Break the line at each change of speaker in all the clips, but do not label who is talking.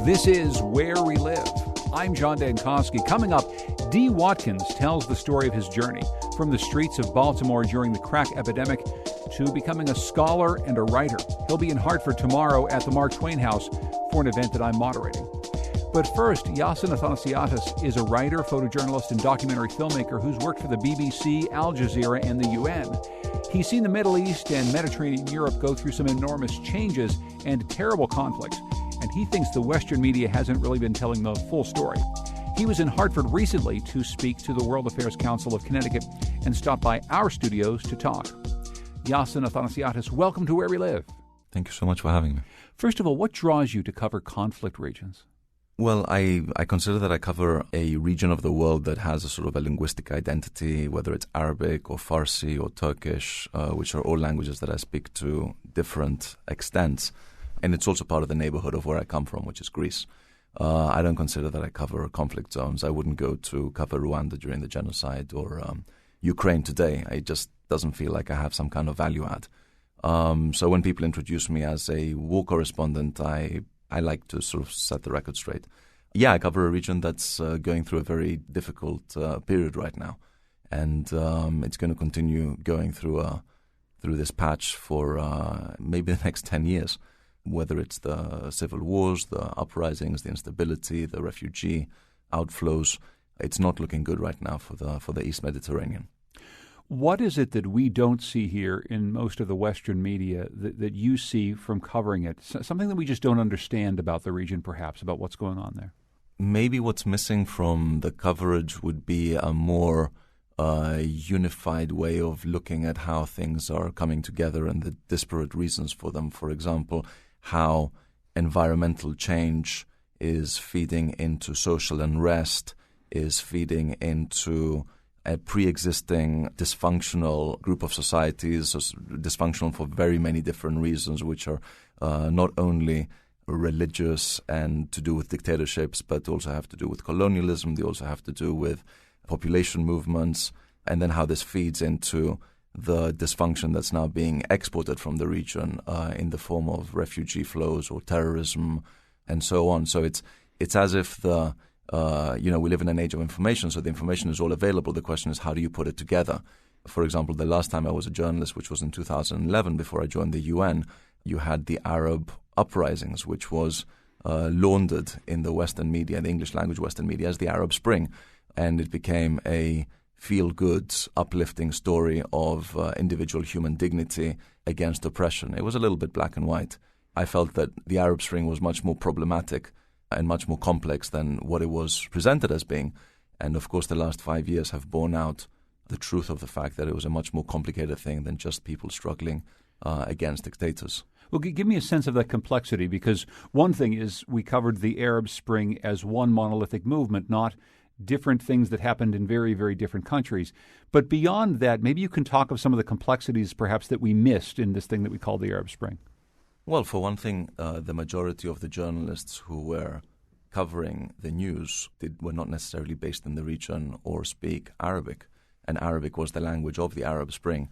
This is Where We Live. I'm John Dankosky. Coming up, D. Watkins tells the story of his journey from the streets of Baltimore during the crack epidemic to becoming a scholar and a writer. He'll be in Hartford tomorrow at the Mark Twain House for an event that I'm moderating. But first, Iason Athanasiadis is a writer, photojournalist, and documentary filmmaker who's worked for the BBC, Al Jazeera, and the UN. He's seen the Middle East and Mediterranean Europe go through some enormous changes and terrible conflicts, and he thinks the Western media hasn't really been telling the full story. He was in Hartford recently to speak to the World Affairs Council of Connecticut and stopped by our studios to talk. Iason Athanasiadis, welcome to Where We Live.
Thank you so much for having me.
First of all, what draws you to cover conflict regions?
Well, I consider that I cover a region of the world that has a sort of a linguistic identity, whether it's Arabic or Farsi or Turkish, which are all languages that I speak to different extents. And it's also part of the neighborhood of where I come from, which is Greece. I don't consider that I cover conflict zones. I wouldn't go to cover Rwanda during the genocide or Ukraine today. It just doesn't feel like I have some kind of value add. So when people introduce me as a war correspondent, I like to sort of set the record straight. Yeah, I cover a region that's going through a very difficult period right now. And it's going to continue going through this patch for maybe the next 10 years. Whether it's the civil wars, the uprisings, the instability, the refugee outflows, it's not looking good right now for the East Mediterranean.
What is it that we don't see here in most of the Western media that you see from covering it? Something that we just don't understand about the region, perhaps, about what's going on there?
Maybe what's missing from the coverage would be a more unified way of looking at how things are coming together and the disparate reasons for them. For example, how environmental change is feeding into social unrest, is feeding into a pre-existing dysfunctional group of societies, dysfunctional for very many different reasons, which are not only religious and to do with dictatorships, but also have to do with colonialism. They also have to do with population movements, and then how this feeds into the dysfunction that's now being exported from the region in the form of refugee flows or terrorism and so on. So it's as if we live in an age of information, so the information is all available. The question is, how do you put it together? For example, the last time I was a journalist, which was in 2011, before I joined the UN, you had the Arab uprisings, which was laundered in the Western media, the English language Western media, as the Arab Spring. And it became a feel-good, uplifting story of individual human dignity against oppression. It was a little bit black and white. I felt that the Arab Spring was much more problematic and much more complex than what it was presented as being. And of course, the last 5 years have borne out the truth of the fact that it was a much more complicated thing than just people struggling against dictators.
Well, give me a sense of that complexity, because one thing is we covered the Arab Spring as one monolithic movement, not different things that happened in very, very different countries. But beyond that, maybe you can talk of some of the complexities perhaps that we missed in this thing that we call the Arab Spring.
Well, for one thing, the majority of the journalists who were covering the news were not necessarily based in the region or speak Arabic, and Arabic was the language of the Arab Spring.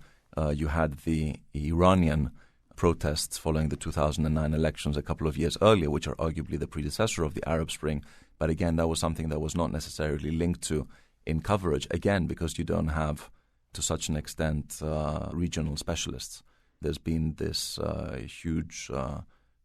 You had the Iranian protests following the 2009 elections a couple of years earlier, which are arguably the predecessor of the Arab Spring. But again, that was something that was not necessarily linked to in coverage, again, because you don't have, to such an extent, regional specialists. There's been this huge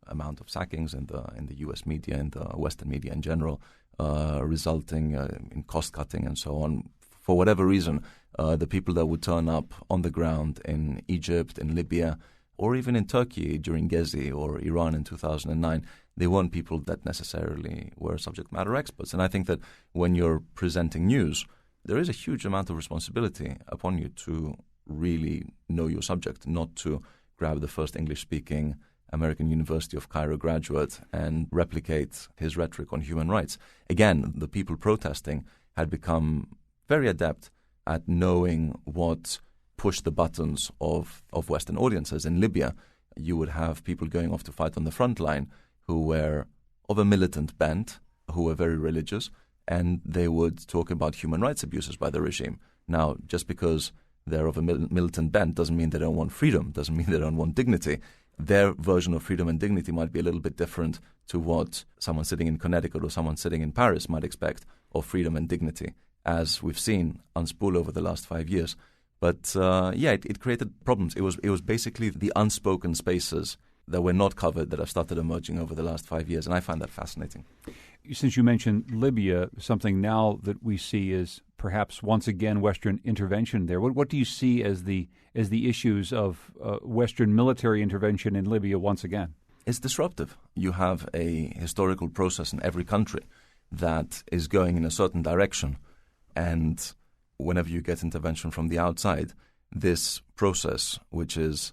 amount of sackings in the U.S. media, in the Western media in general, resulting in cost-cutting and so on. For whatever reason, the people that would turn up on the ground in Egypt, in Libya, or even in Turkey during Gezi or Iran in 2009, they weren't people that necessarily were subject matter experts. And I think that when you're presenting news, there is a huge amount of responsibility upon you to really know your subject, not to grab the first English-speaking American University of Cairo graduate and replicate his rhetoric on human rights. Again, the people protesting had become very adept at knowing what pushed the buttons of Western audiences. In Libya, you would have people going off to fight on the front line who were of a militant bent, who were very religious, and they would talk about human rights abuses by the regime. Now, just because they're of a militant bent doesn't mean they don't want freedom, doesn't mean they don't want dignity. their version of freedom and dignity might be a little bit different to what someone sitting in Connecticut or someone sitting in Paris might expect of freedom and dignity, as we've seen unspool over the last 5 years. But it created problems. It was basically the unspoken spaces that were not covered that have started emerging over the last 5 years, and I find that fascinating.
Since you mentioned Libya, something now that we see is perhaps once again Western intervention there. What do you see as the issues of Western military intervention in Libya once again?
It's disruptive. You have a historical process in every country that is going in a certain direction, and whenever you get intervention from the outside, this process, which is,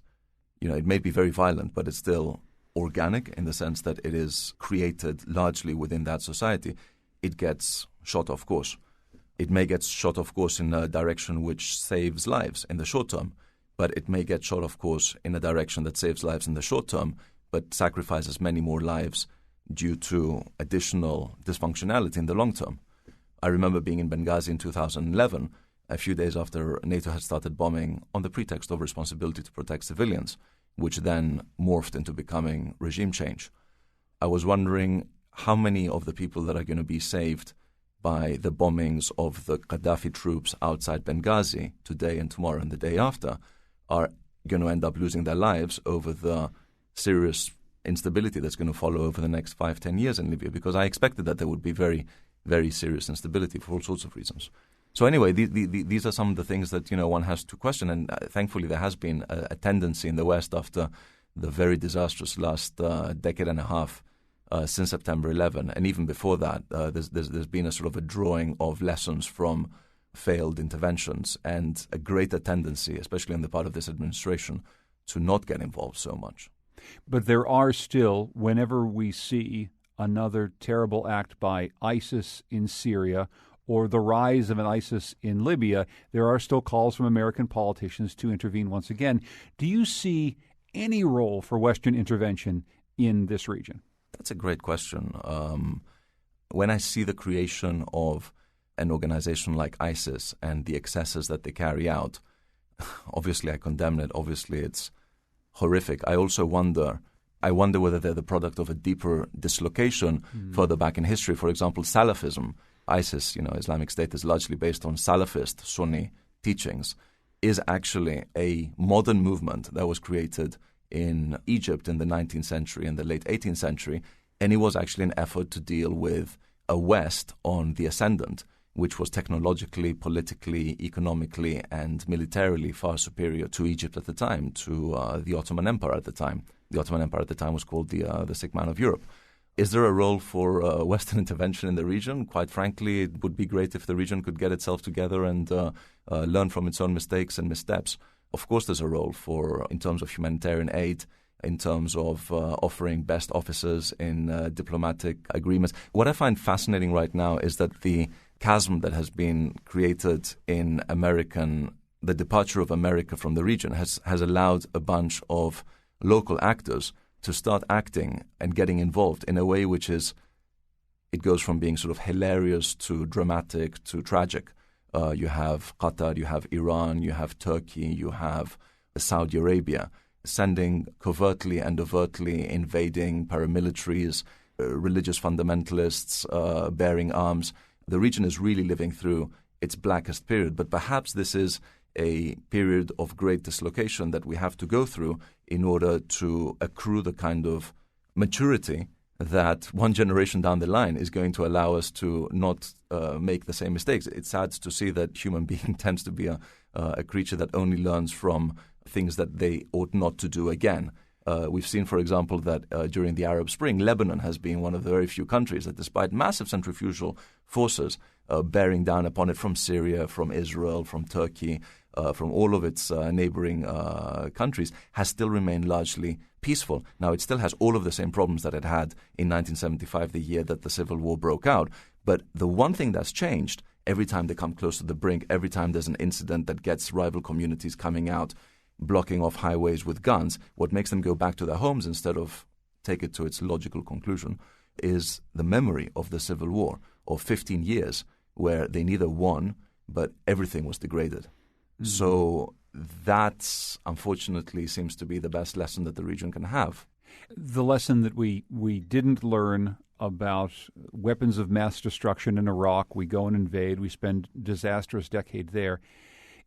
it may be very violent, but it's still organic in the sense that it is created largely within that society, it gets shot off course. It may get shot off course in a direction which saves lives in the short term, but it may get shot off course in a direction that saves lives in the short term, but sacrifices many more lives due to additional dysfunctionality in the long term. I remember being in Benghazi in 2011, a few days after NATO had started bombing on the pretext of responsibility to protect civilians, which then morphed into becoming regime change. I was wondering how many of the people that are going to be saved by the bombings of the Gaddafi troops outside Benghazi today and tomorrow and the day after are going to end up losing their lives over the serious instability that's going to follow over the next 5-10 years in Libya, because I expected that there would be very, very serious instability for all sorts of reasons. So anyway, these are some of the things that one has to question, and thankfully there has been a tendency in the West after the very disastrous last decade and a half since September 11, and even before that, there's been a sort of a drawing of lessons from failed interventions and a greater tendency, especially on the part of this administration, to not get involved so much.
But there are still, whenever we see another terrible act by ISIS in Syria or the rise of an ISIS in Libya, there are still calls from American politicians to intervene once again. Do you see any role for Western intervention in this region?
That's a great question. When I see the creation of an organization like ISIS and the excesses that they carry out, obviously I condemn it. Obviously it's horrific. I also wonder whether they're the product of a deeper dislocation further back in history. For example, Salafism, ISIS, Islamic State is largely based on Salafist Sunni teachings, is actually a modern movement that was created in Egypt in the 19th century and the late 18th century, and it was actually an effort to deal with a West on the ascendant, which was technologically, politically, economically, and militarily far superior to Egypt at the time, to the Ottoman Empire at the time. The Ottoman Empire at the time was called the sick man of Europe. Is there a role for Western intervention in the region? Quite frankly, it would be great if the region could get itself together and learn from its own mistakes and missteps. Of course, there's a role in terms of humanitarian aid, in terms of offering best officers in diplomatic agreements. What I find fascinating right now is that the chasm that has been created in the departure of America from the region has allowed a bunch of local actors to start acting and getting involved in a way which it goes from being sort of hilarious to dramatic to tragic. You have Qatar, you have Iran, you have Turkey, you have Saudi Arabia sending covertly and overtly invading paramilitaries, religious fundamentalists bearing arms. The region is really living through its blackest period, but perhaps this is a period of great dislocation that we have to go through in order to accrue the kind of maturity that one generation down the line is going to allow us to not make the same mistakes. It's sad to see that human being tends to be a creature that only learns from things that they ought not to do again. We've seen, for example, that during the Arab Spring, Lebanon has been one of the very few countries that, despite massive centrifugal forces bearing down upon it from Syria, from Israel, from Turkey, from all of its neighboring countries, has still remained largely peaceful. Now, it still has all of the same problems that it had in 1975, the year that the Civil War broke out. But the one thing that's changed, every time they come close to the brink, every time there's an incident that gets rival communities coming out, blocking off highways with guns, what makes them go back to their homes instead of take it to its logical conclusion is the memory of the Civil War of 15 years where they neither won, but everything was degraded. Mm-hmm. So that, unfortunately, seems to be the best lesson that the region can have.
The lesson that we didn't learn about weapons of mass destruction in Iraq, we go and invade, we spend disastrous decade there,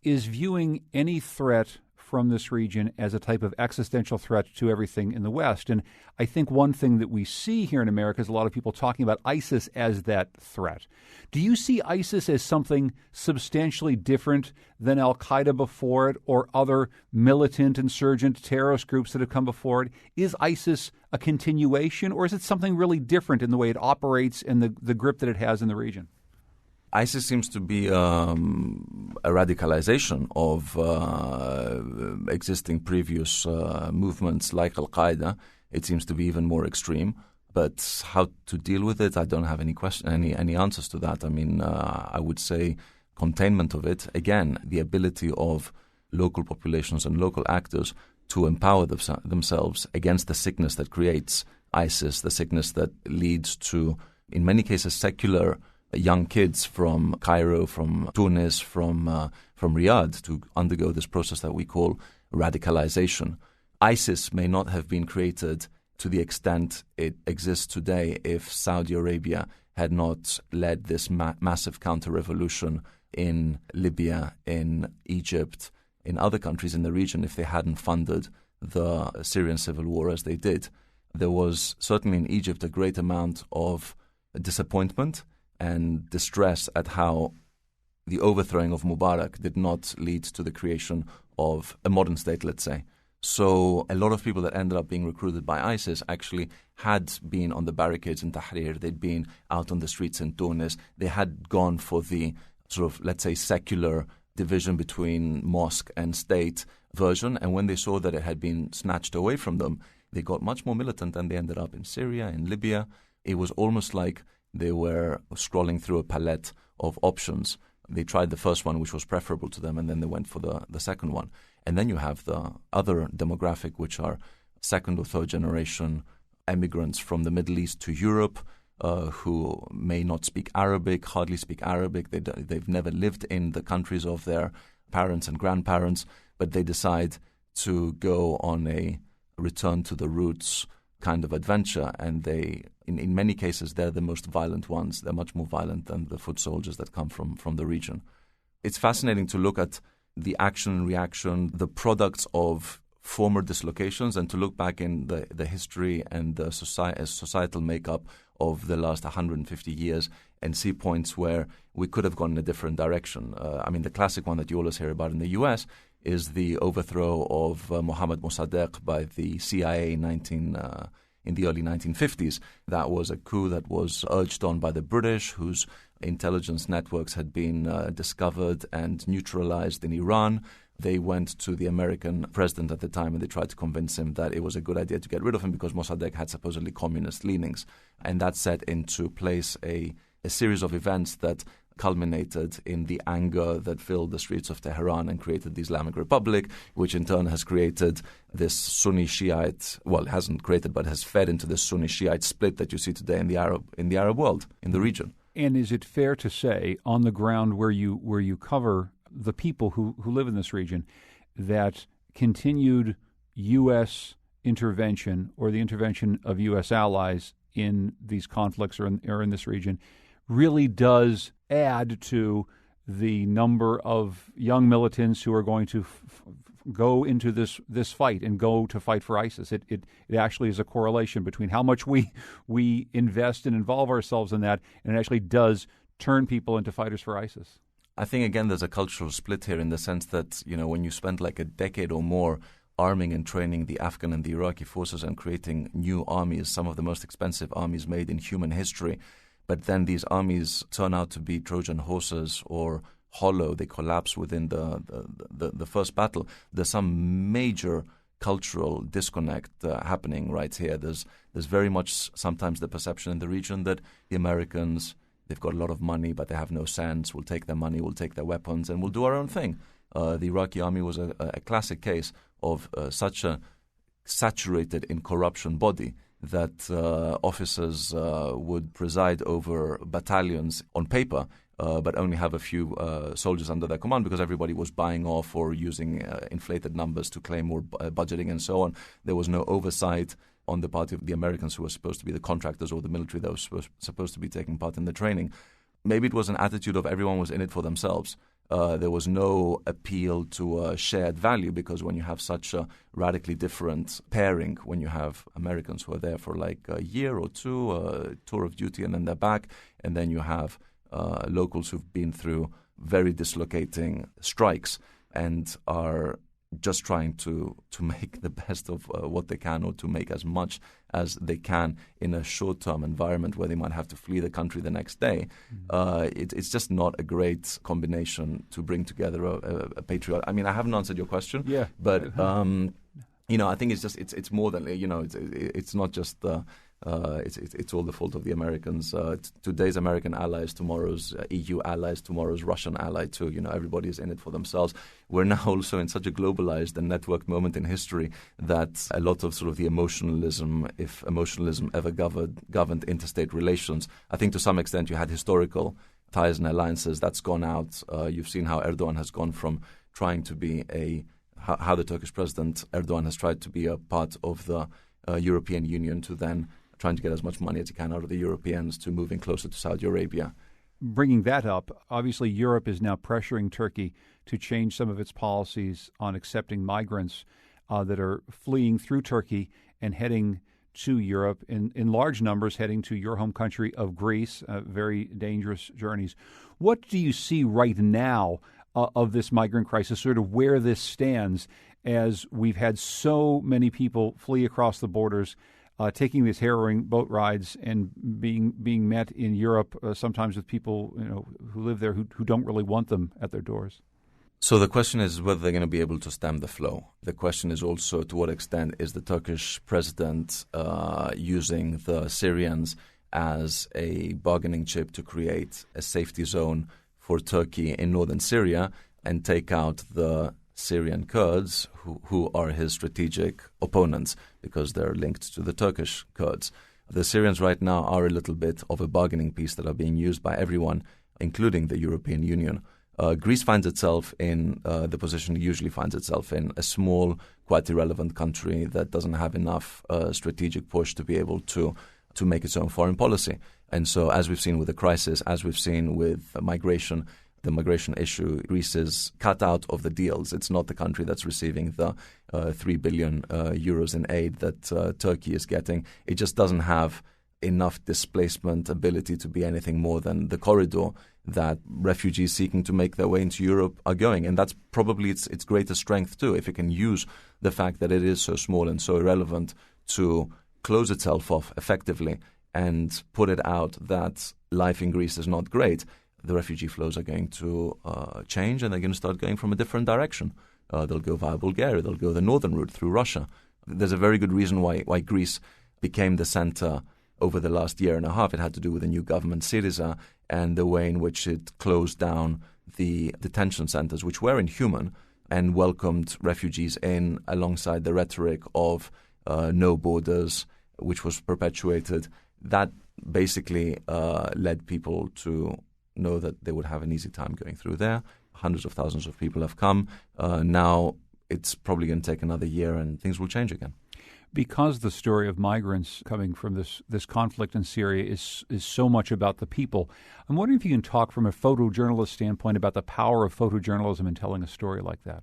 is viewing any threat from this region as a type of existential threat to everything in the West. And I think one thing that we see here in America is a lot of people talking about ISIS as that threat. Do you see ISIS as something substantially different than Al-Qaeda before it or other militant, insurgent, terrorist groups that have come before it? Is ISIS a continuation, or is it something really different in the way it operates and the grip that it has in the region?
ISIS seems to be a radicalization of existing previous movements like Al-Qaeda. It seems to be even more extreme. But how to deal with it, I don't have any answers to that. I mean, I would say containment of it. Again, the ability of local populations and local actors to empower themselves against the sickness that creates ISIS, the sickness that leads to, in many cases, secular young kids from Cairo, from Tunis, from Riyadh to undergo this process that we call radicalization. ISIS may not have been created to the extent it exists today if Saudi Arabia had not led this massive counter-revolution in Libya, in Egypt, in other countries in the region, if they hadn't funded the Syrian civil war as they did. There was certainly in Egypt a great amount of disappointment and distress at how the overthrowing of Mubarak did not lead to the creation of a modern state, let's say. So a lot of people that ended up being recruited by ISIS actually had been on the barricades in Tahrir. They'd been out on the streets in Tunis. They had gone for the sort of, let's say, secular division between mosque and state version. And when they saw that it had been snatched away from them, they got much more militant and they ended up in Syria, in Libya. It was almost like they were scrolling through a palette of options. They tried the first one, which was preferable to them, and then they went for the second one. And then you have the other demographic, which are second or third generation immigrants from the Middle East to Europe, who may not speak Arabic, hardly speak Arabic. They've never lived in the countries of their parents and grandparents, but they decide to go on a return to the roots kind of adventure, and they, in many cases, they're the most violent ones. They're much more violent than the foot soldiers that come from the region. It's fascinating to look at the action and reaction, the products of former dislocations, and to look back in the history and the societal makeup of the last 150 years and see points where we could have gone in a different direction. I mean, the classic one that you always hear about in the U.S. is the overthrow of Mohammad Mossadegh by the CIA in the early 1950s. That was a coup that was urged on by the British, whose intelligence networks had been discovered and neutralized in Iran. They went to the American president at the time and they tried to convince him that it was a good idea to get rid of him because Mossadegh had supposedly communist leanings. And that set into place a series of events that culminated in the anger that filled the streets of Tehran and created the Islamic Republic, which in turn has created this Sunni Shiite, well, it hasn't created, but has fed into this Sunni Shiite split that you see today in the Arab world, in the region.
And is it fair to say, on the ground where you cover the people who live in this region, that continued U.S. intervention or the intervention of U.S. allies in these conflicts or in this region really does add to the number of young militants who are going to go into this fight and go to fight for ISIS? It actually is a correlation between how much we invest and involve ourselves in that, and it actually does turn people into fighters for ISIS.
I think, again, there's a cultural split here in the sense that, you know, when you spend like a decade or more arming and training the Afghan and the Iraqi forces and creating new armies, some of the most expensive armies made in human history, but then these armies turn out to be Trojan horses or hollow, they collapse within the first battle. There's some major cultural disconnect happening right here. There's very much sometimes the perception in the region that the Americans, they've got a lot of money, but they have no sense. We'll take their money, we'll take their weapons, and we'll do our own thing. The Iraqi army was a classic case of such a saturated in corruption body that officers would preside over battalions on paper but only have a few soldiers under their command because everybody was buying off or using inflated numbers to claim more budgeting and so on. There was no oversight on the part of the Americans who were supposed to be the contractors or the military that was supposed to be taking part in the training. Maybe it was an attitude of everyone was in it for themselves. There was no appeal to shared value because when you have such a radically different pairing, when you have Americans who are there for like a year or two, tour of duty, and then they're back, and then you have locals who've been through very dislocating strikes and are just trying to make the best of what they can or to make as much as they can in a short-term environment where they might have to flee the country the next day. It's just not a great combination to bring together a patriot. I mean, I haven't answered your question, but I think it's more than it's not just it's all the fault of the Americans. Today's American allies, tomorrow's EU allies, tomorrow's Russian ally too. Everybody is in it for themselves. We're now also in such a globalized and networked moment in history that a lot of sort of the emotionalism, if emotionalism ever governed interstate relations, I think to some extent you had historical ties and alliances. That's gone out. You've seen how Erdogan has gone from trying to be how the Turkish president Erdogan has tried to be a part of the European Union to then trying to get as much money as he can out of the Europeans to moving closer to Saudi Arabia.
Bringing that up, obviously Europe is now pressuring Turkey to change some of its policies on accepting migrants that are fleeing through Turkey and heading to Europe in large numbers, heading to your home country of Greece, very dangerous journeys. What do you see right now of this migrant crisis, sort of where this stands as we've had so many people flee across the borders, taking these harrowing boat rides and being met in Europe, sometimes with people who live there who don't really want them at their doors?
So the question is whether they're going to be able to stem the flow. The question is also to what extent is the Turkish president using the Syrians as a bargaining chip to create a safety zone for Turkey in northern Syria and take out the Syrian Kurds who are his strategic opponents because they're linked to the Turkish Kurds. The Syrians right now are a little bit of a bargaining piece that are being used by everyone, including the European Union. Greece finds itself in the position it usually finds itself in, a small, quite irrelevant country that doesn't have enough strategic push to be able to make its own foreign policy. And so as we've seen with the crisis, as we've seen with migration, the migration issue, Greece is cut out of the deals. It's not the country that's receiving the 3 billion euros in aid that Turkey is getting. It just doesn't have enough displacement ability to be anything more than the corridor that refugees seeking to make their way into Europe are going. And that's probably its greatest strength too, if it can use the fact that it is so small and so irrelevant to close itself off effectively and put it out that life in Greece is not great. The refugee flows are going to change and they're going to start going from a different direction. They'll go via Bulgaria. They'll go the northern route through Russia. There's a very good reason why Greece became the center over the last year and a half. It had to do with the new government, Syriza, and the way in which it closed down the detention centers, which were inhuman, and welcomed refugees in alongside the rhetoric of no borders, which was perpetuated. That basically led people to know that they would have an easy time going through there. Hundreds of thousands of people have come. Now it's probably going to take another year and things will change again.
Because the story of migrants coming from this conflict in Syria is so much about the people, I'm wondering if you can talk from a photojournalist standpoint about the power of photojournalism in telling a story like that.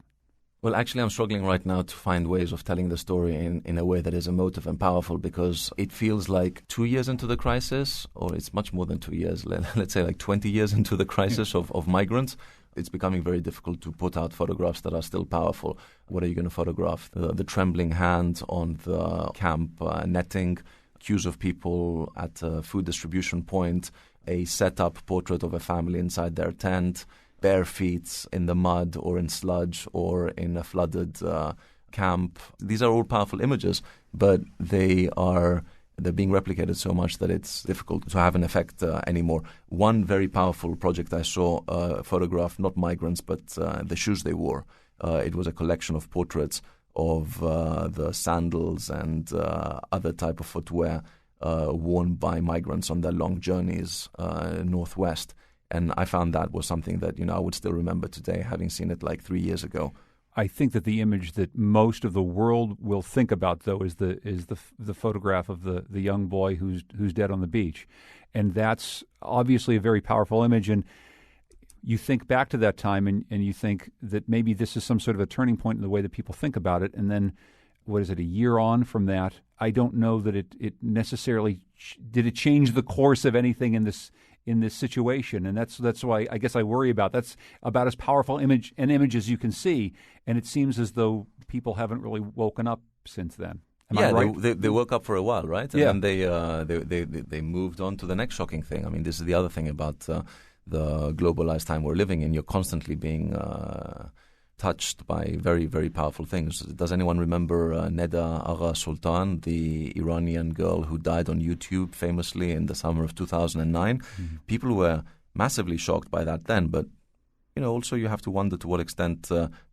Well, actually, I'm struggling right now to find ways of telling the story in a way that is emotive and powerful, because it feels like 2 years into the crisis, or it's much more than 2 years, let's say like 20 years into the crisis of migrants. It's becoming very difficult to put out photographs that are still powerful. What are you going to photograph? The trembling hand on the camp netting, queues of people at a food distribution point, a set-up portrait of a family inside their tent, bare feet in the mud or in sludge or in a flooded camp. These are all powerful images, but they're being replicated so much that it's difficult to have an effect anymore. One very powerful project I saw photographed not migrants, but the shoes they wore. It was a collection of portraits of the sandals and other type of footwear worn by migrants on their long journeys northwest. And I found that was something that, I would still remember today, having seen it like 3 years ago.
I think that the image that most of the world will think about, though, is the photograph of the young boy who's dead on the beach. And that's obviously a very powerful image. And you think back to that time and you think that maybe this is some sort of a turning point in the way that people think about it. And then, what is it, a year on from that? I don't know that it necessarily did it change the course of anything in this situation. And that's why I guess I worry about that's about as powerful an image as you can see. And it seems as though people haven't really woken up since then. Am I right?
They woke up for a while, right? And then they moved on to the next shocking thing. I mean, this is the other thing about the globalized time we're living in. You're constantly being touched by very, very powerful things. Does anyone remember Neda Agha Sultan, the Iranian girl who died on YouTube famously in the summer of 2009? Mm-hmm. People were massively shocked by that then, but also you have to wonder to what extent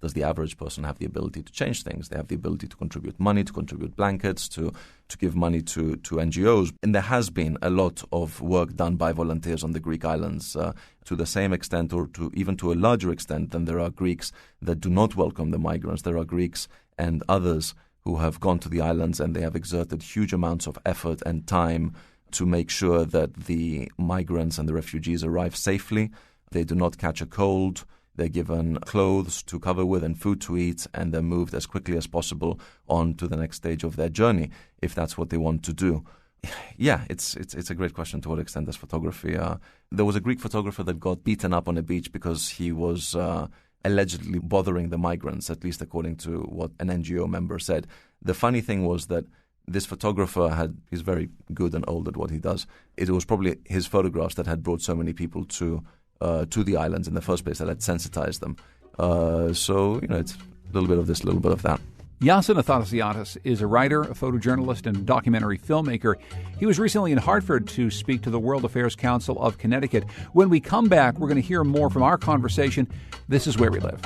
does the average person have the ability to change things. They have the ability to contribute money, to contribute blankets, to give money to NGOs. And there has been a lot of work done by volunteers on the Greek islands to the same extent or even to a larger extent than there are Greeks that do not welcome the migrants. There are Greeks and others who have gone to the islands and they have exerted huge amounts of effort and time to make sure that the migrants and the refugees arrive safely. They do not catch a cold. They're given clothes to cover with and food to eat, and they're moved as quickly as possible on to the next stage of their journey, if that's what they want to do. Yeah, it's a great question to what extent there's photography. There was a Greek photographer that got beaten up on a beach because he was allegedly bothering the migrants, at least according to what an NGO member said. The funny thing was that this photographer he's very good and old at what he does. It was probably his photographs that had brought so many people to the islands in the first place that had sensitized them. So, it's a little bit of this, a little bit of that.
Iason Athanasiadis is a writer, a photojournalist, and documentary filmmaker. He was recently in Hartford to speak to the World Affairs Council of Connecticut. When we come back, we're going to hear more from our conversation. This is Where We Live.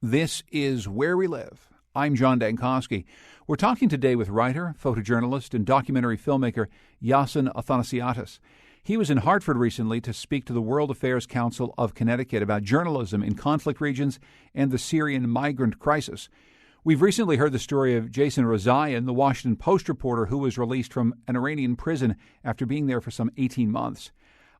This is Where We Live. I'm John Dankosky. We're talking today with writer, photojournalist, and documentary filmmaker Iason Athanasiadis. He was in Hartford recently to speak to the World Affairs Council of Connecticut about journalism in conflict regions and the Syrian migrant crisis. We've recently heard the story of Jason Rezaian, the Washington Post reporter who was released from an Iranian prison after being there for some 18 months.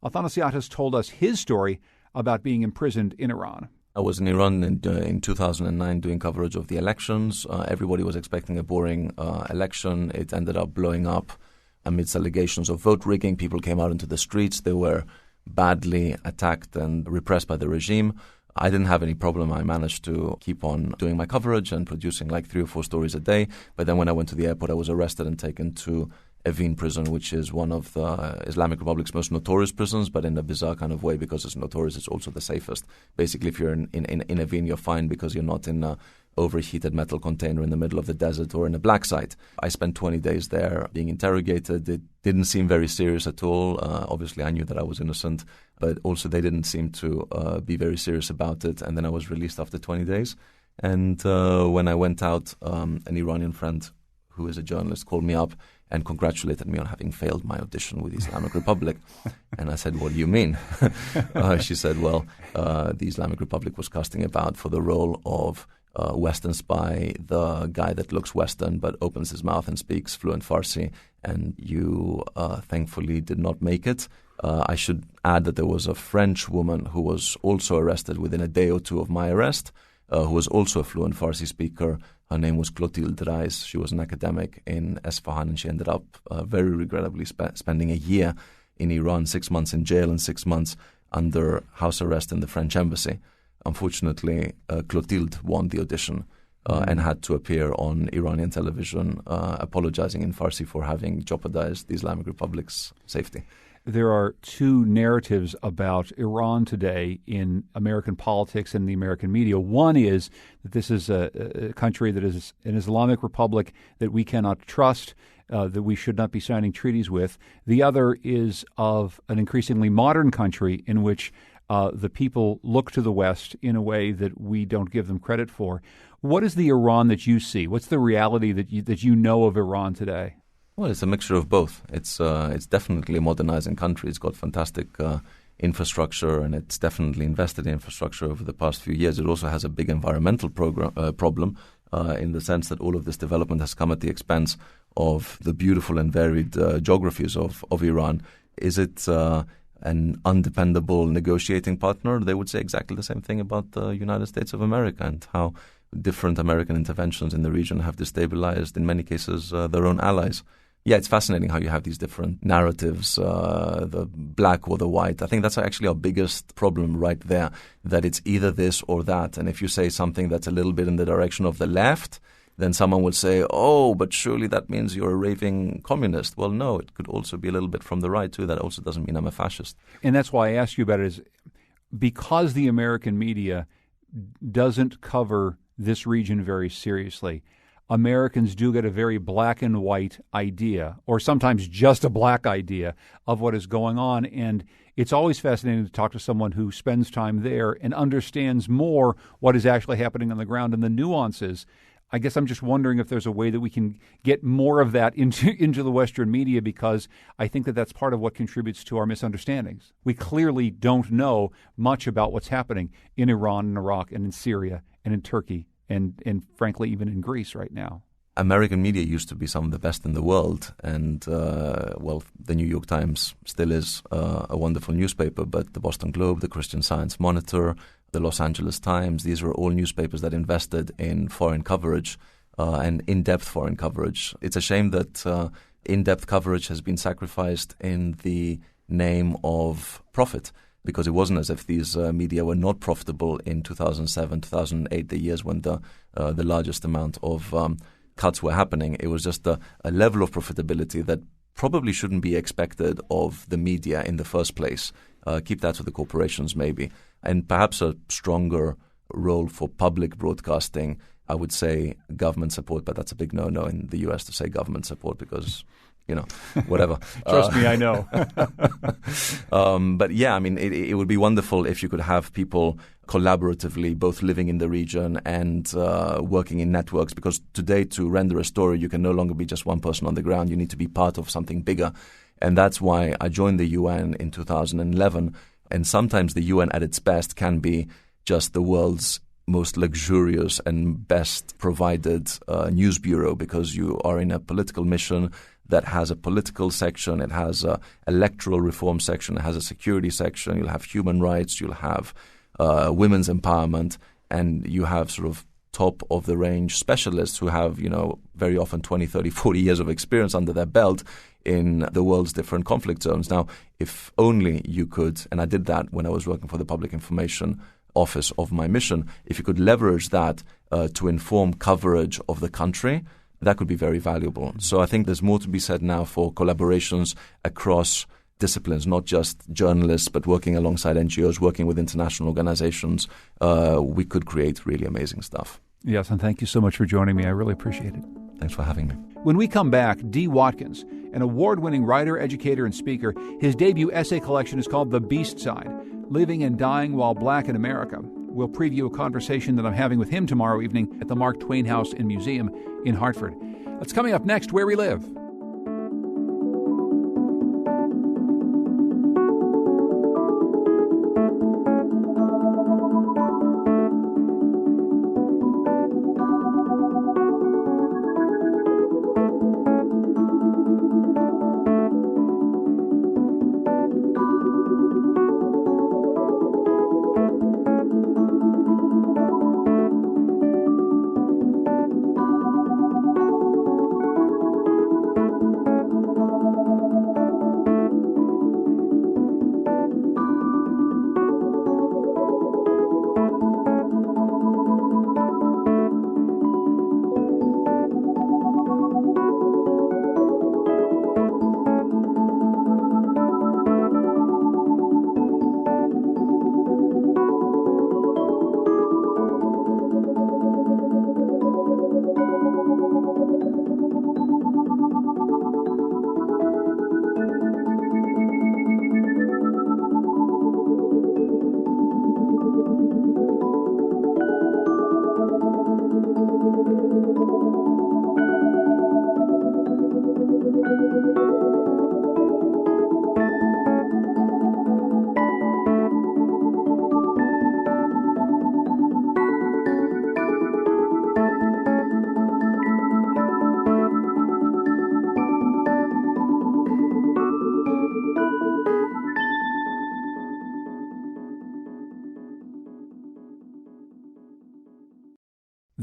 Athanasiadis told us his story about being imprisoned in Iran.
I was in Iran in 2009 doing coverage of the elections. Everybody was expecting a boring election. It ended up blowing up amidst allegations of vote rigging. People came out into the streets. They were badly attacked and repressed by the regime. I didn't have any problem. I managed to keep on doing my coverage and producing like 3 or 4 stories a day. But then when I went to the airport, I was arrested and taken to Evin prison, which is one of the Islamic Republic's most notorious prisons, but in a bizarre kind of way because it's notorious, it's also the safest. Basically, if you're in Evin, you're fine because you're not in a overheated metal container in the middle of the desert or in a black site. I spent 20 days there being interrogated. It didn't seem very serious at all. Obviously, I knew that I was innocent, but also they didn't seem to be very serious about it. And then I was released after 20 days. And when I went out, an Iranian friend who is a journalist called me up and congratulated me on having failed my audition with the Islamic Republic. And I said, what do you mean? She said, well, the Islamic Republic was casting about for the role of Western spy, the guy that looks Western but opens his mouth and speaks fluent Farsi, and you thankfully did not make it. I should add that there was a French woman who was also arrested within a day or two of my arrest, who was also a fluent Farsi speaker. Her name was Clotilde Reis. She was an academic in Esfahan, and she ended up very regrettably spending a year in Iran, 6 months in jail and 6 months under house arrest in the French embassy. Unfortunately, Clotilde won the audition and had to appear on Iranian television apologizing in Farsi for having jeopardized the Islamic Republic's safety.
There are two narratives about Iran today in American politics and the American media. One is that this is a country that is an Islamic republic that we cannot trust, that we should not be signing treaties with. The other is of an increasingly modern country in which the people look to the West in a way that we don't give them credit for. What is the Iran that you see? What's the reality that you know of Iran today?
Well, it's a mixture of both. It's definitely a modernizing country. It's got fantastic infrastructure, and it's definitely invested in infrastructure over the past few years. It also has a big environmental problem in the sense that all of this development has come at the expense of the beautiful and varied geographies of Iran. Is it an undependable negotiating partner? They would say exactly the same thing about the United States of America and how different American interventions in the region have destabilized, in many cases, their own allies. Yeah, it's fascinating how you have these different narratives, the black or the white. I think that's actually our biggest problem right there, that it's either this or that. And if you say something that's a little bit in the direction of the left, then someone would say, oh, but surely that means you're a raving communist. Well, no, it could also be a little bit from the right, too. That also doesn't mean I'm a fascist.
And that's why I asked you about it, is because the American media doesn't cover this region very seriously, Americans do get a very black and white idea, or sometimes just a black idea, of what is going on. And it's always fascinating to talk to someone who spends time there and understands more what is actually happening on the ground and the nuances. I guess I'm just wondering if there's a way that we can get more of that into the Western media, because I think that that's part of what contributes to our misunderstandings. We clearly don't know much about what's happening in Iran and Iraq and in Syria and in Turkey and frankly, even in Greece right now.
American media used to be some of the best in the world, and, the New York Times still is a wonderful newspaper, but the Boston Globe, the Christian Science Monitor, the Los Angeles Times, these were all newspapers that invested in foreign coverage and in-depth foreign coverage. It's a shame that in-depth coverage has been sacrificed in the name of profit, because it wasn't as if these media were not profitable in 2007, 2008, the years when the largest amount of cuts were happening. It was just a level of profitability that probably shouldn't be expected of the media in the first place. Keep that to the corporations maybe. And perhaps a stronger role for public broadcasting. I would say government support, but that's a big no-no in the U.S. to say government support because, whatever.
Trust me, I know.
But yeah, I mean, it would be wonderful if you could have people collaboratively both living in the region and working in networks, because today to render a story, you can no longer be just one person on the ground. You need to be part of something bigger. And that's why I joined the UN in 2011. And sometimes the UN at its best can be just the world's most luxurious and best provided news bureau, because you are in a political mission that has a political section, it has a electoral reform section, it has a security section, you'll have human rights, you'll have women's empowerment, and you have sort of top-of-the-range specialists who have, very often 20, 30, 40 years of experience under their belt in the world's different conflict zones. Now, if only you could, and I did that when I was working for the Public Information Office of my mission, if you could leverage that to inform coverage of the country, that could be very valuable. So I think there's more to be said now for collaborations across disciplines, not just journalists, but working alongside NGOs, working with international organizations. We could create really amazing stuff.
Yes, and thank you so much for joining me. I really appreciate it.
Thanks for having me.
When we come back, D. Watkins, an award-winning writer, educator, and speaker, his debut essay collection is called The Beast Side, Living and Dying While Black in America. We'll preview a conversation that I'm having with him tomorrow evening at the Mark Twain House and Museum in Hartford. That's coming up next, Where We Live.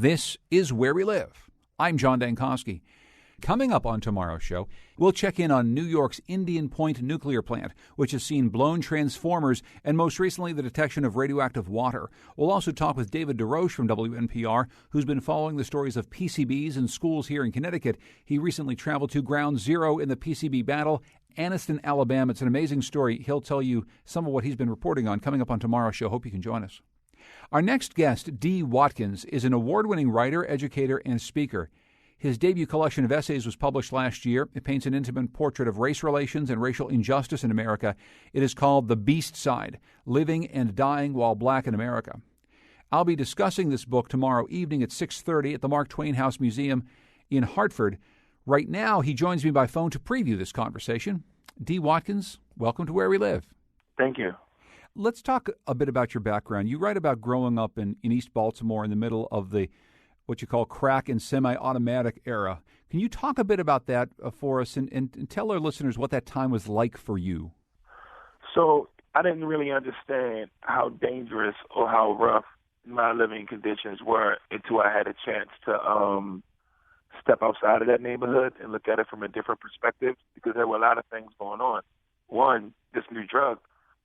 This is Where We Live. I'm John Dankosky. Coming up on tomorrow's show, we'll check in on New York's Indian Point nuclear plant, which has seen blown transformers and most recently the detection of radioactive water. We'll also talk with David DeRoche from WNPR, who's been following the stories of PCBs in schools here in Connecticut. He recently traveled to Ground Zero in the PCB battle, Anniston, Alabama. It's an amazing story. He'll tell you some of what he's been reporting on coming up on tomorrow's show. Hope you can join us. Our next guest, D. Watkins, is an award-winning writer, educator, and speaker. His debut collection of essays was published last year. It paints an intimate portrait of race relations and racial injustice in America. It is called The Beast Side, Living and Dying While Black in America. I'll be discussing this book tomorrow evening at 6:30 at the Mark Twain House Museum in Hartford. Right now, he joins me by phone to preview this conversation. D. Watkins, welcome to Where We Live.
Thank you.
Let's talk a bit about your background. You write about growing up in East Baltimore in the middle of the what you call crack and semi-automatic era. Can you talk a bit about that for us and tell our listeners what that time was like for you?
So I didn't really understand how dangerous or how rough my living conditions were until I had a chance to step outside of that neighborhood and look at it from a different perspective, because there were a lot of things going on. One, this new drug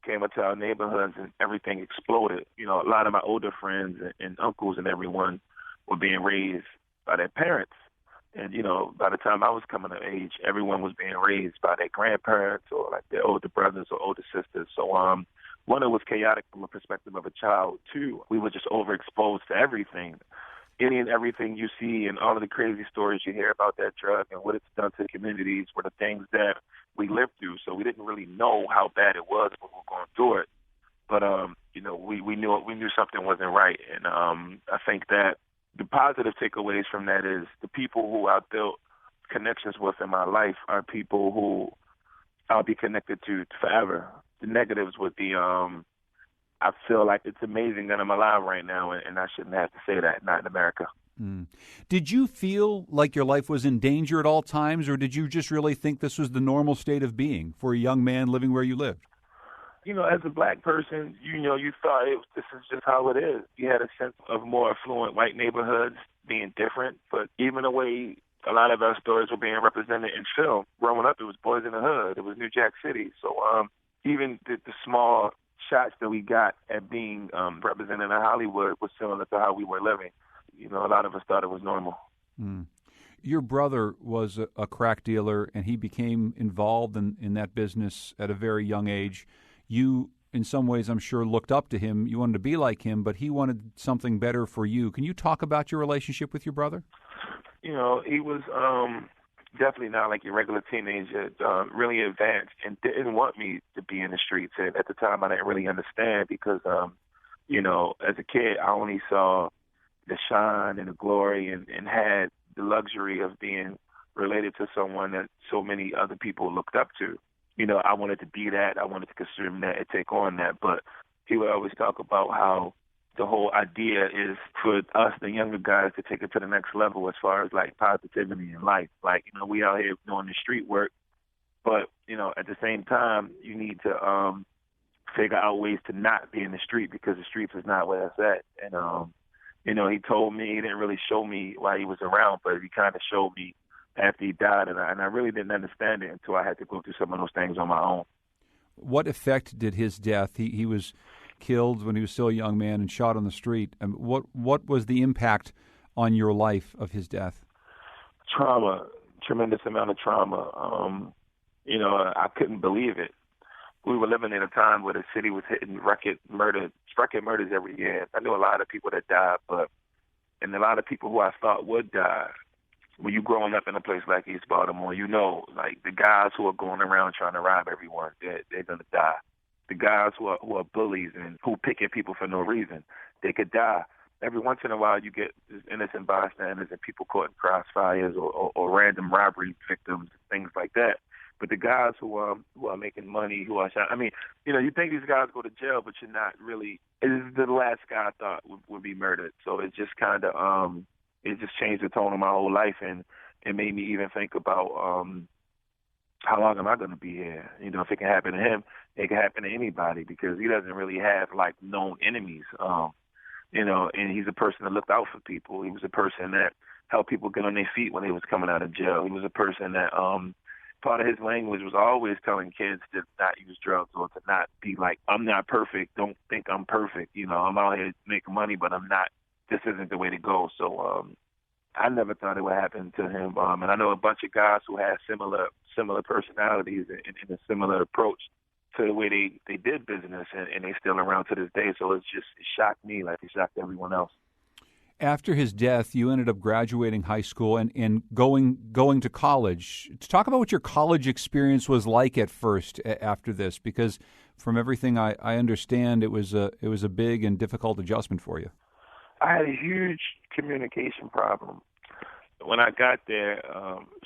came into our neighborhoods and everything exploded. You know, a lot of my older friends and uncles and everyone were being raised by their parents. And, you know, by the time I was coming of age, everyone was being raised by their grandparents or like their older brothers or older sisters. So, one, it was chaotic from a perspective of a child. Two, we were just overexposed to everything. Any and everything you see and all of the crazy stories you hear about that drug and what it's done to communities were the things that we lived through. So we didn't really know how bad it was when we were going through it. But, you know, we knew something wasn't right. And I think that the positive takeaways from that is the people who I built connections with in my life are people who I'll be connected to forever. The negatives would be, I feel like it's amazing that I'm alive right now, and I shouldn't have to say that, not in America.
Mm. Did you feel like your life was in danger at all times, or did you just really think this was the normal state of being for a young man living where you lived?
You know, as a black person, you thought this is just how it is. You had a sense of more affluent white neighborhoods being different, but even the way a lot of our stories were being represented in film, growing up, it was Boys in the Hood, it was New Jack City. So even the small shots that we got at being represented in Hollywood was similar to how we were living. You know, a lot of us thought it was normal.
Mm. Your brother was a crack dealer, and he became involved in that business at a very young age. You, in some ways, I'm sure, looked up to him. You wanted to be like him, but he wanted something better for you. Can you talk about your relationship with your brother?
You know, he was definitely not like your regular teenager, really advanced and didn't want me to be in the streets. And at the time, I didn't really understand because, you know, as a kid, I only saw the shine and the glory and had the luxury of being related to someone that so many other people looked up to. You know, I wanted to be that. I wanted to consume that and take on that. But he would always talk about how the whole idea is for us, the younger guys, to take it to the next level as far as, like, positivity in life. Like, you know, we out here doing the street work. But, you know, at the same time, you need to figure out ways to not be in the street because the streets is not where it's at. And, you know, he told me, he didn't really show me while he was around, but he kind of showed me after he died, and I really didn't understand it until I had to go through some of those things on my own.
What effect did his death? He was killed when he was still a young man and shot on the street. What was the impact on your life of his death?
Trauma, tremendous amount of trauma. You know, I couldn't believe it. We were living in a time where the city was hitting record murders every year. I knew a lot of people that died, and a lot of people who I thought would die. When you're growing up in a place like East Baltimore, you know, like the guys who are going around trying to rob everyone, they're going to die. The guys who are bullies and who pick at people for no reason, they could die. Every once in a while, you get innocent bystanders and people caught in crossfires or random robbery victims, things like that. But the guys who are making money, who are shot, I mean, you know, you think these guys go to jail, but you're not really. It is the last guy I thought would be murdered. So it just kind of it just changed the tone of my whole life, and it made me even think about how long am I going to be here? You know, if it can happen to him, it can happen to anybody because he doesn't really have, like, known enemies. and he's a person that looked out for people. He was a person that helped people get on their feet when they was coming out of jail. He was a person that part of his language was always telling kids to not use drugs or to not be like, I'm not perfect. Don't think I'm perfect. I'm out here making money, but I'm not. This isn't the way to go. So I never thought it would happen to him. And I know a bunch of guys who had similar personalities and a similar approach to the way they did business, and they still around to this day. So it shocked me like it shocked everyone else.
After his death, you ended up graduating high school and going to college. To talk about what your college experience was like at first after this, because from everything I understand, it was a big and difficult adjustment for you.
I had a huge communication problem when I got there.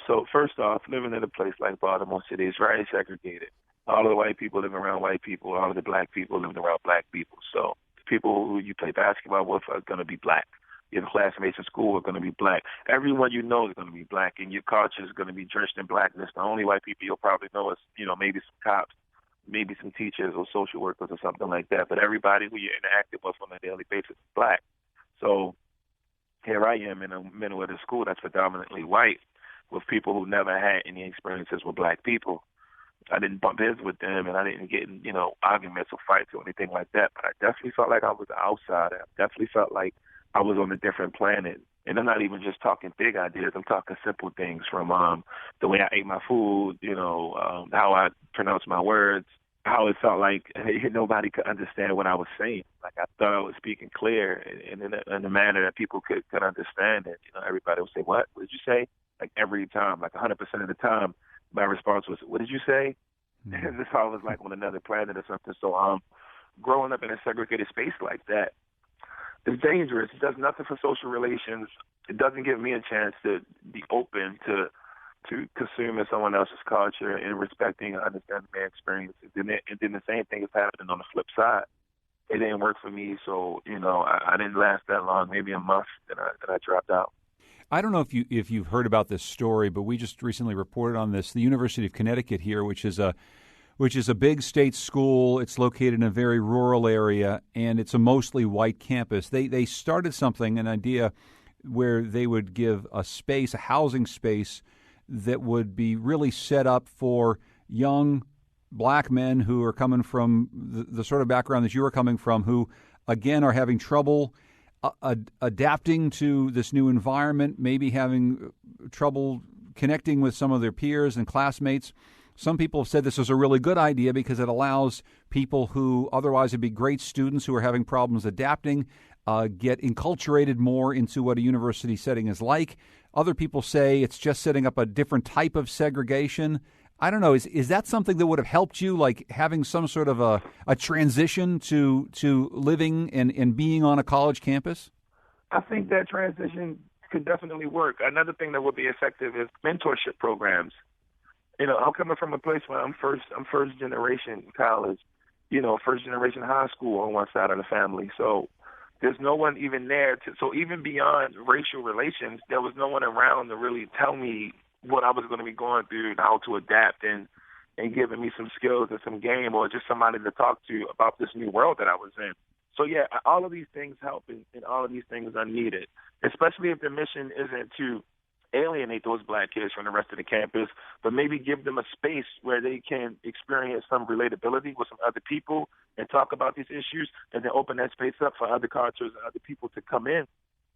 So first off, living in a place like Baltimore City is very segregated. All of the white people live around white people. All of the black people live around black people. So the people who you play basketball with are going to be black. Your classmates in school are going to be black. Everyone you know is going to be black, and your culture is going to be drenched in blackness. The only white people you'll probably know is, maybe some cops, maybe some teachers or social workers or something like that. But everybody who you're interacting with on a daily basis is black. So here I am in the middle of the school that's predominantly white with people who never had any experiences with black people. I didn't bump heads with them, and I didn't get in, arguments or fights or anything like that. But I definitely felt like I was an outsider. I definitely felt like I was on a different planet. And I'm not even just talking big ideas. I'm talking simple things from the way I ate my food, how I pronounce my words, how it felt like nobody could understand what I was saying. Like I thought I was speaking clear and in a manner that people could understand it. Everybody would say, what did you say? Like every time, like 100% of the time, my response was, what did you say? Mm-hmm. And this I was like on another planet or something. So growing up in a segregated space like that, it's dangerous. It does nothing for social relations. It doesn't give me a chance to be open to consuming someone else's culture and respecting and understanding their experience. And then the same thing is happening on the flip side. It didn't work for me, so I didn't last that long. Maybe a month, then I dropped out.
I don't know if you've heard about this story, but we just recently reported on this. The University of Connecticut here, which is a big state school. It's located in a very rural area, and it's a mostly white campus. They started an idea where they would give a housing space that would be really set up for young black men who are coming from the sort of background that you are coming from, who, again, are having trouble adapting to this new environment, maybe having trouble connecting with some of their peers and classmates. Some people have said this is a really good idea because it allows people who otherwise would be great students who are having problems adapting, get enculturated more into what a university setting is like. Other people say it's just setting up a different type of segregation. I don't know. Is that something that would have helped you, like having some sort of a transition to living and being on a college campus?
I think that transition could definitely work. Another thing that would be effective is mentorship programs. I'm coming from a place where I'm first generation college, first generation high school on one side of the family. So there's no one even there so even beyond racial relations, there was no one around to really tell me what I was going to be going through and how to adapt and giving me some skills and some game, or just somebody to talk to about this new world that I was in. So yeah, all of these things help and all of these things are needed, especially if the mission isn't to alienate those black kids from the rest of the campus, but maybe give them a space where they can experience some relatability with some other people and talk about these issues, and then open that space up for other cultures and other people to come in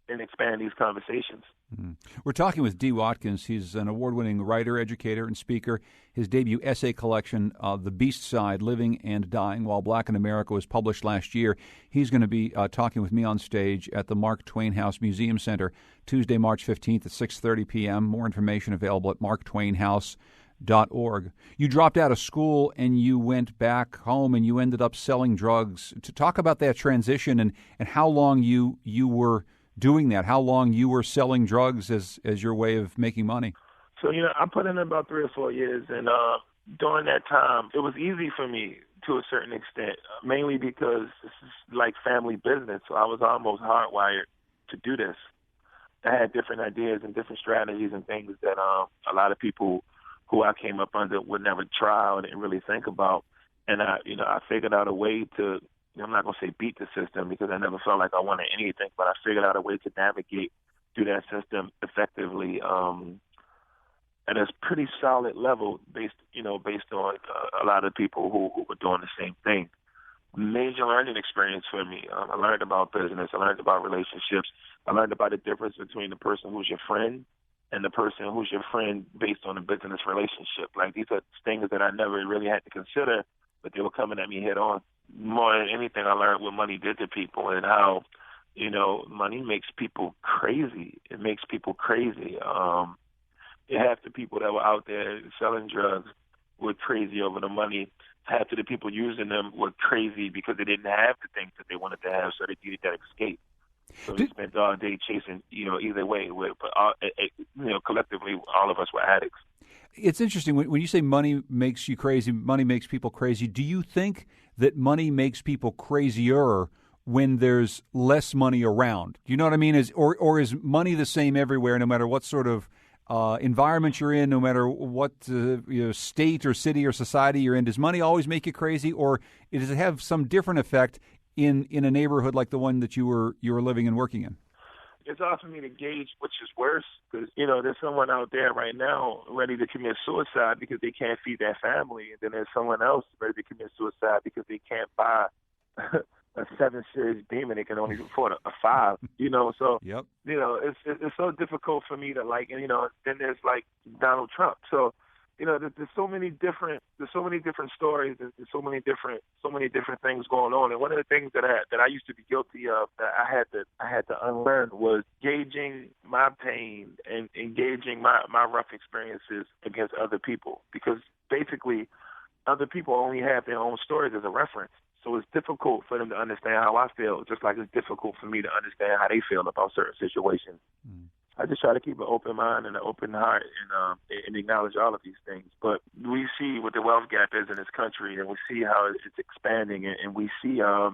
and expand these conversations.
Mm-hmm. We're talking with D. Watkins. He's an award-winning writer, educator, and speaker. His debut essay collection, The Beast Side, Living and Dying While Black in America, was published last year. He's going to be talking with me on stage at the Mark Twain House Museum Center Tuesday, March 15th at 6:30 p.m. More information available at marktwainhouse.org. You dropped out of school and you went back home and you ended up selling drugs. To talk about that transition and how long you were doing that, how long you were selling drugs as your way of making money.
So, I put in about 3 or 4 years, and during that time, it was easy for me to a certain extent, mainly because this is like family business, so I was almost hardwired to do this. I had different ideas and different strategies and things that a lot of people who I came up under would never try or didn't really think about, and I figured out a way to I'm not going to say beat the system because I never felt like I wanted anything, but I figured out a way to navigate through that system effectively at a pretty solid level based on a lot of people who were doing the same thing. Major learning experience for me. I learned about business. I learned about relationships. I learned about the difference between the person who's your friend and the person who's your friend based on a business relationship. Like, these are things that I never really had to consider, but they were coming at me head on. More than anything, I learned what money did to people and how, money makes people crazy. It makes people crazy. Half the people that were out there selling drugs were crazy over the money. Half of the people using them were crazy because they didn't have the things that they wanted to have, so they needed that escape. So we spent all day chasing, either way. But collectively, all of us were addicts.
It's interesting when you say money makes you crazy, money makes people crazy. Do you think that money makes people crazier when there's less money around? Do you know what I mean? Or is money the same everywhere, no matter what sort of environment you're in, no matter what state or city or society you're in? Does money always make you crazy, or does it have some different effect in a neighborhood like the one that you were living and working in?
It's hard for me to gauge which is worse because, there's someone out there right now ready to commit suicide because they can't feed their family. And then there's someone else ready to commit suicide because they can't buy a 7 Series Beamer. They can only afford a 5, So,
yep.
It's so difficult for me to then there's like Donald Trump. So, there's so many different stories. There's so many different things going on. And one of the things that I used to be guilty of that I had to unlearn was gauging my pain and engaging my rough experiences against other people, because basically other people only have their own stories as a reference. So it's difficult for them to understand how I feel, just like it's difficult for me to understand how they feel about certain situations. Mm. I just try to keep an open mind and an open heart and acknowledge all of these things. But we see what the wealth gap is in this country, and we see how it's expanding, and we see, our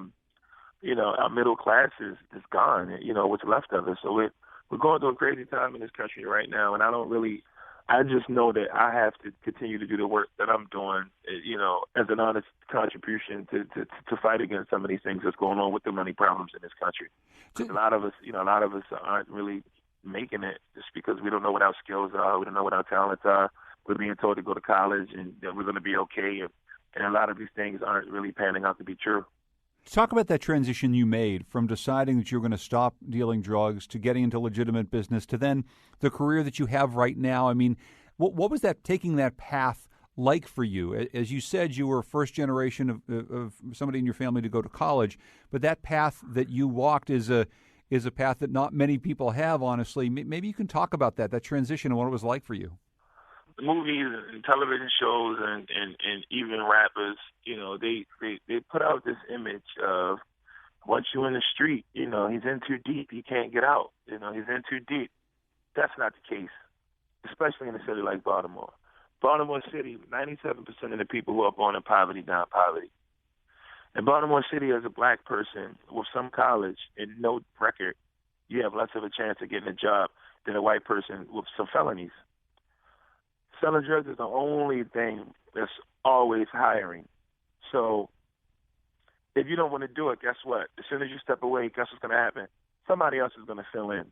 middle class is gone, what's left of it. So we're going through a crazy time in this country right now, and I just know that I have to continue to do the work that I'm doing, as an honest contribution to fight against some of these things that's going on with the money problems in this country. Because a lot of us aren't really making it just because we don't know what our skills are, we don't know what our talents are. We're being told to go to college and that we're going to be okay, and a lot of these things aren't really panning out to be true.
Talk about that transition you made from deciding that you're going to stop dealing drugs to getting into legitimate business to then the career that you have right now. I mean, what was that, taking that path like for you? As you said, you were first generation of somebody in your family to go to college, but that path that you walked is a path that not many people have, honestly. Maybe you can talk about that transition and what it was like for you.
Movies and television shows and even rappers, they put out this image of once you're in the street, he's in too deep, he can't get out. He's in too deep. That's not the case, especially in a city like Baltimore. Baltimore City, 97% of the people who are born in poverty die in poverty. In Baltimore City, as a black person with some college and no record, you have less of a chance of getting a job than a white person with some felonies. Selling drugs is the only thing that's always hiring. So if you don't want to do it, guess what? As soon as you step away, guess what's going to happen? Somebody else is going to fill in.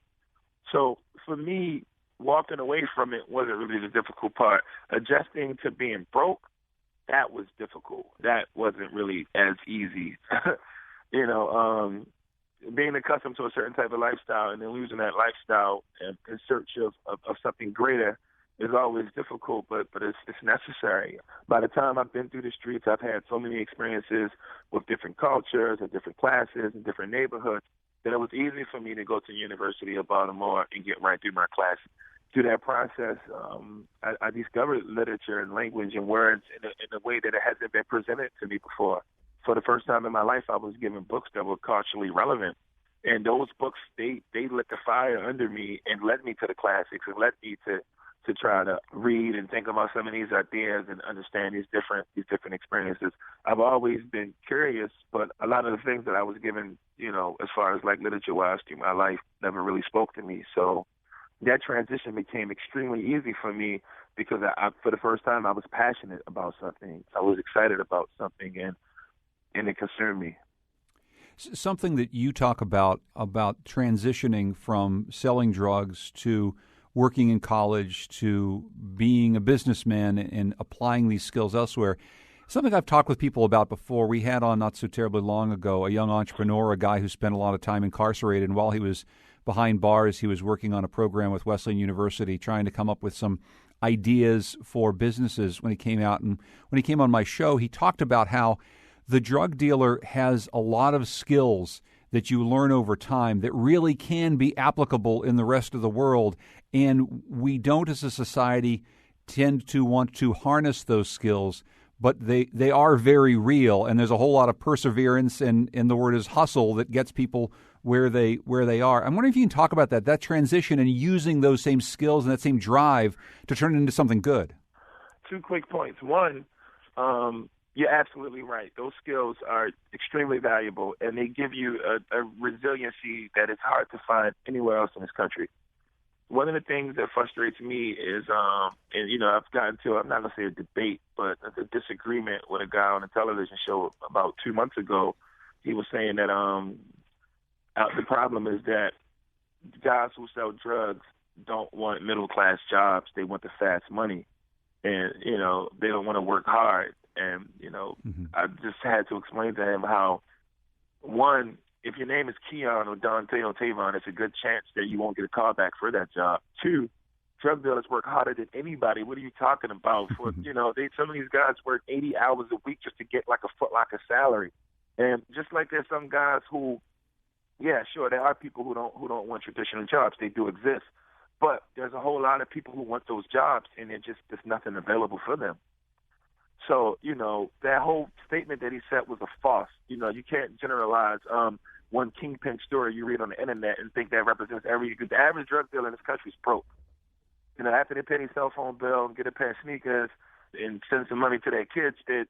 So for me, walking away from it wasn't really the difficult part. Adjusting to being broke, that was difficult. That wasn't really as easy. Being accustomed to a certain type of lifestyle and then losing that lifestyle in search of something greater is always difficult, but it's necessary. By the time I've been through the streets, I've had so many experiences with different cultures and different classes and different neighborhoods that it was easy for me to go to the University of Baltimore and get right through my class. Through that process, I discovered literature and language and words in a way that it hasn't been presented to me before. For the first time in my life, I was given books that were culturally relevant. And those books, they lit the fire under me and led me to the classics and led me to try to read and think about some of these ideas and understand these different experiences. I've always been curious, but a lot of the things that I was given, as far as like literature-wise through my life never really spoke to me. So that transition became extremely easy for me because I for the first time, I was passionate about something. I was excited about something, and it concerned me.
Something that you talk about transitioning from selling drugs to working in college to being a businessman and applying these skills elsewhere. Something I've talked with people about before. We had on not so terribly long ago a young entrepreneur, a guy who spent a lot of time incarcerated, and while he was behind bars, he was working on a program with Wesleyan University trying to come up with some ideas for businesses when he came out. And when he came on my show, he talked about how the drug dealer has a lot of skills that you learn over time that really can be applicable in the rest of the world. And we don't, as a society, tend to want to harness those skills, but they are very real. And there's a whole lot of perseverance, and the word is hustle, that gets people where they are. I'm wondering if you can talk about that transition and using those same skills and that same drive to turn it into something good.
2 quick points. One, you're absolutely right. Those skills are extremely valuable, and they give you a resiliency that is hard to find anywhere else in this country. One of the things that frustrates me is, and I've gotten to, I'm not going to say a debate, but a disagreement with a guy on a television show about 2 months ago. He was saying that the problem is that guys who sell drugs don't want middle-class jobs. They want the fast money, and, they don't want to work hard. And, I just had to explain to him how, one, if your name is Keon or Dante or Tavon, it's a good chance that you won't get a call back for that job. 2, drug dealers work harder than anybody. What are you talking about? For some of these guys work 80 hours a week just to get like a Foot Locker salary. And just like there's some guys who, yeah, sure, there are people who don't want traditional jobs. They do exist. But there's a whole lot of people who want those jobs, and there's nothing available for them. So, that whole statement that he said was a farce. You can't generalize one kingpin story you read on the internet and think that represents the average drug dealer in this country is broke. After they pay their cell phone bill and get a pair of sneakers and send some money to their kids, they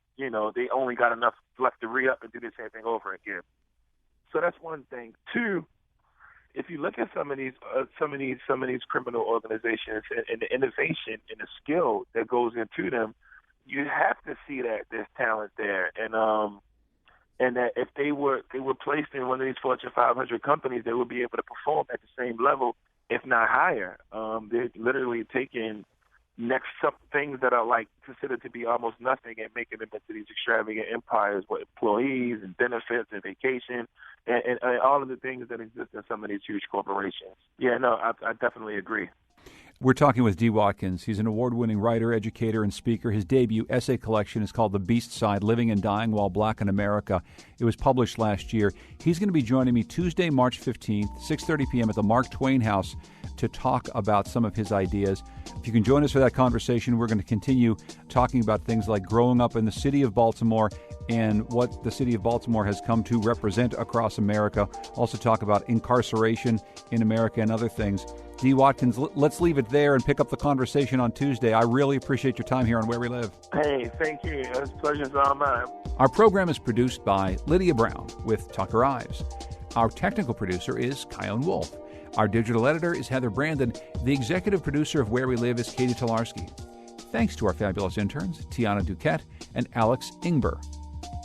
only got enough left to re-up and do the same thing over again. So that's one thing. 2, if you look at some of these criminal organizations and the innovation and the skill that goes into them, you have to see that there's talent there, and that if they were placed in one of these Fortune 500 companies, they would be able to perform at the same level, if not higher. They're literally taking things that are like considered to be almost nothing and making them into these extravagant empires with employees and benefits and vacation and all of the things that exist in some of these huge corporations. Yeah, no, I definitely agree.
We're talking with D. Watkins. He's an award-winning writer, educator, and speaker. His debut essay collection is called The Beast Side, Living and Dying While Black in America. It was published last year. He's going to be joining me Tuesday, March 15th, 6:30 p.m. at the Mark Twain House to talk about some of his ideas. If you can join us for that conversation, we're going to continue talking about things like growing up in the city of Baltimore and what the city of Baltimore has come to represent across America. Also talk about incarceration in America and other things. D. Watkins, let's leave it there and pick up the conversation on Tuesday. I really appreciate your time here on Where We Live.
Hey, thank you. It's a pleasure. It's all mine.
Our program is produced by Lydia Brown with Tucker Ives. Our technical producer is Kylan Wolf. Our digital editor is Heather Brandon. The executive producer of Where We Live is Katie Tolarski. Thanks to our fabulous interns, Tiana Duquette and Alex Ingber.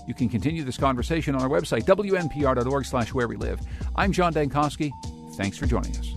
You can continue this conversation on our website, WNPR.org/wherewelive. I'm John Dankosky. Thanks for joining us.